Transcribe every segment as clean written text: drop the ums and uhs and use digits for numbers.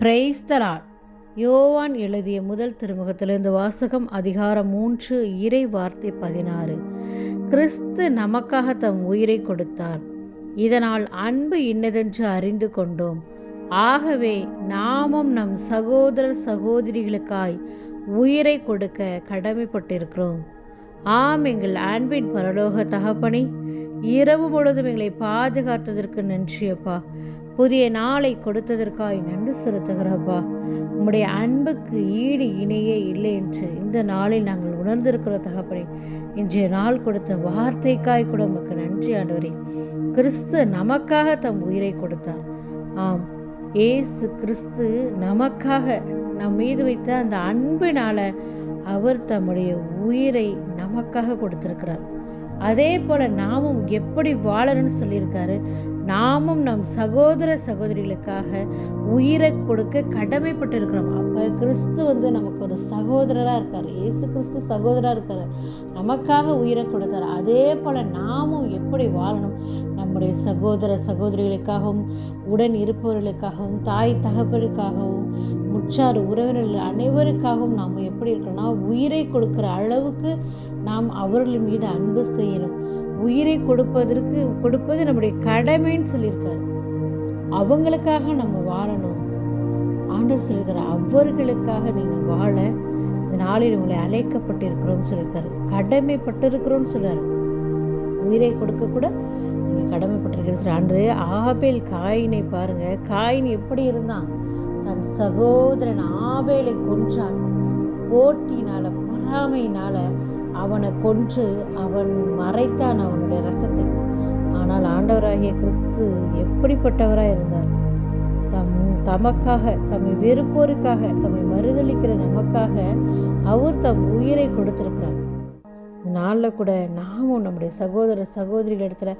Praise the Lord. யோவான் எழுதிய முதல் திருமுகத்திலிருந்து வாசகம். அதிகாரம் 3, இறை வார்த்தை 16. கிறிஸ்து நமக்காக தம் உயிரை கொடுத்தார். இதனால் அன்பு இன்னதென்று அறிந்து கொண்டோம். ஆகவே நாமும் நம் சகோதரர் சகோதரிகளுக்காய் உயிரை கொடுக்க கடமைப்பட்டிருக்கிறோம். ஆம், எங்கள் அன்பின் பரலோக தகப்பனே, இரவு முழுவதும் எங்களை பாதுகாத்ததற்கு நன்றியப்பா. புதிய நாளை கொடுத்ததற்காய் நன்றி செலுத்துகிறப்பா. உம்முடைய அன்புக்கு ஈடு இணையே இல்லை என்று இந்த நாளில் நாங்கள் உணர்ந்திருக்கிற தகப்பனே, இன்றைய நாள் கொடுத்த வார்த்தைக்காய் கூட உமக்கு நன்றி ஆண்டவரே. கிறிஸ்து நமக்காக தம் உயிரை கொடுத்தார். ஆம், ஏசு கிறிஸ்து நமக்காக நம் மீது வைத்த அந்த அன்பினால அவர் தம்முடைய உயிரை நமக்காக கொடுத்திருக்கிறார். அதே போல நாமும் எப்படி வாழணும்னு சொல்லியிருக்காரு. நாமும் நம் சகோதர சகோதரிகளுக்காக உயிரை கொடுக்க கடமைப்பட்டிருக்கிறோம். அப்போ கிறிஸ்து நமக்கு ஒரு சகோதரராக இருக்கார். இயேசு கிறிஸ்து சகோதரராக இருக்கார், நமக்காக உயிரை கொடுத்தார். அதே போல் நாமும் எப்படி வாழணும், நம்முடைய சகோதர சகோதரிகளுக்காகவும் உடன் இருப்பவர்களுக்காகவும் தாய் தகப்பனுக்காகவும் முற்றார் உறவினர்கள் அனைவருக்காகவும் நாம் எப்படி இருக்கணும்னா உயிரை கொடுக்கிற அளவுக்கு நாம் அவர்கள் மீது அன்பு செய்யணும். உயிரை கொடுப்பது நம்முடைய கடமைன்னு சொல்லியிருக்காரு. அவங்களுக்காக நம்ம வாழணும். ஆண்டவர் சொல்லியிருக்காரு, அவர்களுக்காக நீங்கள் வாழ இந்த நாளில் உங்களை அழைக்கப்பட்டிருக்கிறோம்னு சொல்லியிருக்காரு. கடமைப்பட்டிருக்கிறோம்னு சொல்றாரு. உயிரை கொடுக்க கூட நீங்கள் கடமைப்பட்டிருக்கிற. அன்று ஆபேல் காயினை பாருங்க. காயின் எப்படி இருந்தான்? தன் சகோதரன் ஆபேலை கொன்றான். போட்டினால, பொறாமையினால அவனை கொன்று அவன் மறைத்தான் அவனுடைய இரத்தத்தை. ஆனால் ஆண்டவராகிய கிறிஸ்து எப்படிப்பட்டவராக இருந்தார்? தமக்காக, தம்மை வெறுப்போருக்காக, தம்மை மறுதளிக்கிற நமக்காக அவர் தம் உயிரை கொடுத்திருக்கிறார். இந்த நாளில் கூட நாமும் நம்முடைய சகோதர சகோதரிகள் இடத்துல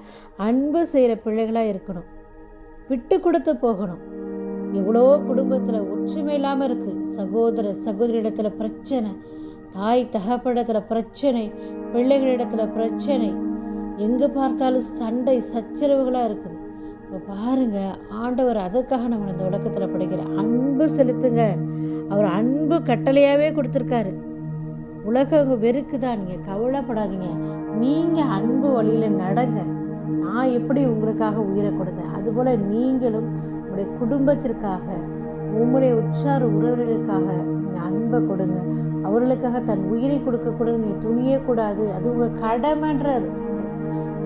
அன்பு செய்கிற பிள்ளைகளாக இருக்கணும். விட்டு கொடுத்து போகணும். எவ்வளோ குடும்பத்தில் ஒற்றுமை இல்லாமல் இருக்கு. சகோதர சகோதரிடத்துல பிரச்சனை, தாய் தகப்பனிடத்துல பிரச்சனை, பிள்ளைகளிடத்துல பிரச்சனை, எங்கே பார்த்தாலும் சண்டை சச்சரவுகளாக இருக்குது. இப்போ பாருங்க, ஆண்டவர் அதுக்காக நம்ம இந்த உலகத்தில் படிக்கிற அன்பு செலுத்துங்க. அவர் அன்பு கட்டளையாகவே கொடுத்துருக்காரு. உலகம் வெறுக்குதா, நீங்கள் கவலைப்படாதீங்க. நீங்கள் அன்பு வழியில் நடங்க. நான் எப்படி உங்களுக்காக உயிரை கொடுத்தேன், அதுபோல் நீங்களும் உங்களுடைய குடும்பத்திற்காக, உங்களுடைய உற்றார் உறவினர்களுக்காக நீங்கள் அன்பை கொடுங்க. அவர்களுக்காக தன் உயிரை கொடுக்க கூட நீங்கள் துணியக்கூடாது. அது உங்கள் கடமைன்றார்.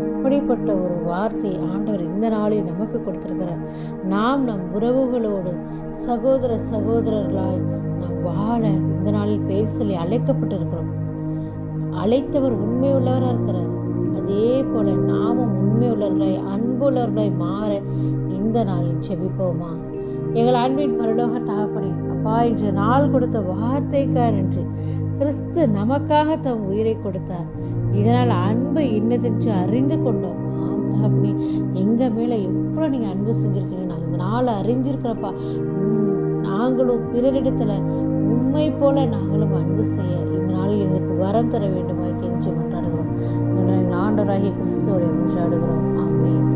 இப்படிப்பட்ட ஒரு வார்த்தை ஆண்டவர் இந்த நாளில் நமக்கு கொடுத்திருக்கிறார். நாம் நம் உறவுகளோடு சகோதர சகோதரர்களாய் நாம் வாழ இந்த நாளில் பேசலி அழைக்கப்பட்டிருக்கிறோம். அழைத்தவர் உண்மை உள்ளவராக இருக்கிறார். அதே போல நாமும் உண்மை உள்ளவர்களாய் அன்புள்ளவர்களாய் மாற இந்த நாளில் செபிப்போமா? எங்கள் அன்பின் பரலோக தகப்பனே, அப்பா, இன்று நாள் கொடுத்த வார்த்தைக்காக நன்றி. கிறிஸ்து நமக்காக தம் உயிரை கொடுத்தார். இதனால் அன்பு இன்னதென்று அறிந்து கொண்டோம். ஆம் தகப்பனே, எங்கள் மேலே எவ்வளோ நீங்கள் அன்பு செஞ்சுருக்கீங்க. நாங்கள் இந்த நாளை அறிஞ்சிருக்கிறப்பா. நாங்களும் பிறரிடத்துல உண்மை போல நாங்களும் அன்பு செய்ய இந்த நாளில் எங்களுக்கு வரம் தர வேண்டுமா கெஞ்சி கொண்டாடுகிறோம். ஆண்டவராகிய கிறிஸ்துவோட கொண்டாடுகிறோம். ஆமென்.